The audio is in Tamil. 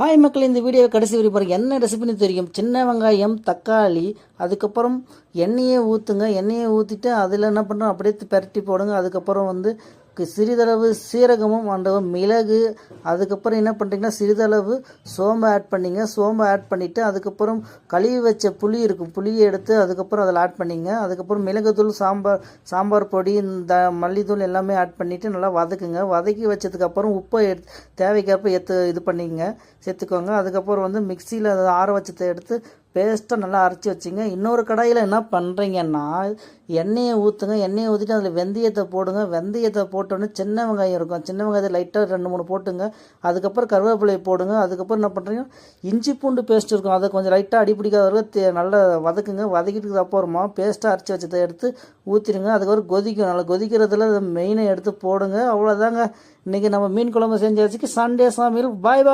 ஹாய் மக்கள், இந்த வீடியோவை கடைசி வரை பாருங்க. என்ன ரெசிபின்னு தெரியும். சின்ன வெங்காயம், தக்காளி, அதுக்கப்புறம் எண்ணெயை ஊற்றுங்க. எண்ணெயை ஊற்றிட்டு அதில் என்ன பண்ணுறோம், அப்படியே பரட்டி போடுங்க. அதுக்கப்புறம் சிறிதளவு சீரகமும் அந்த மிளகு, அதுக்கப்புறம் என்ன பண்ணுறீங்கன்னா சிறிதளவு சோம்பு ஆட் பண்ணிங்க. சோம்பு ஆட் பண்ணிவிட்டு அதுக்கப்புறம் கழுவி வச்ச புளி இருக்கும், புளியை எடுத்து அதுக்கப்புறம் அதில் ஆட் பண்ணிங்க. அதுக்கப்புறம் மிளகுத்தூள், சாம்பார் பொடி, இந்த மல்லித்தூள் எல்லாமே ஆட் பண்ணிவிட்டு நல்லா வதக்குங்க. வதக்கி வச்சதுக்கப்புறம் உப்பை தேவைக்கேற்ப இது பண்ணிங்க, சேர்த்துக்கோங்க. அதுக்கப்புறம் மிக்சியில் அதை ஆற வச்சதை எடுத்து பேஸ்ட்டாக நல்லா அரைச்சி வச்சுங்க. இன்னொரு கடாயில் என்ன பண்ணுறீங்கன்னா எண்ணெயை ஊற்றுங்க. எண்ணெயை ஊற்றிட்டு அதில் வெந்தயத்தை போடுங்க. வெந்தயத்தை போட்டோன்னே சின்ன வெங்காயம் இருக்கும், சின்ன வெங்காயத்தை லைட்டாக 2-3 போட்டுங்க. அதுக்கப்புறம் கருவேப்பிலையை போடுங்க. அதுக்கப்புறம் என்ன பண்ணுறீங்க, இஞ்சி பூண்டு பேஸ்ட் இருக்கும், அதை கொஞ்சம் லைட்டாக அடிப்பிடிக்காத நல்லா வதக்குங்க. வதக்கிட்டு அப்புறமா பேஸ்ட்டாக அரைச்சி வச்சதை எடுத்து ஊற்றிடுங்க. அதுக்கப்புறம் கொதிக்கும். நல்லா கொதிக்கிறதுல மெயினை எடுத்து போடுங்க. அவ்வளோதாங்க. இன்றைக்கி நம்ம மீன் குழம்பு செஞ்சு வச்சுக்கு சண்டே சமையல். பாய் பாய்.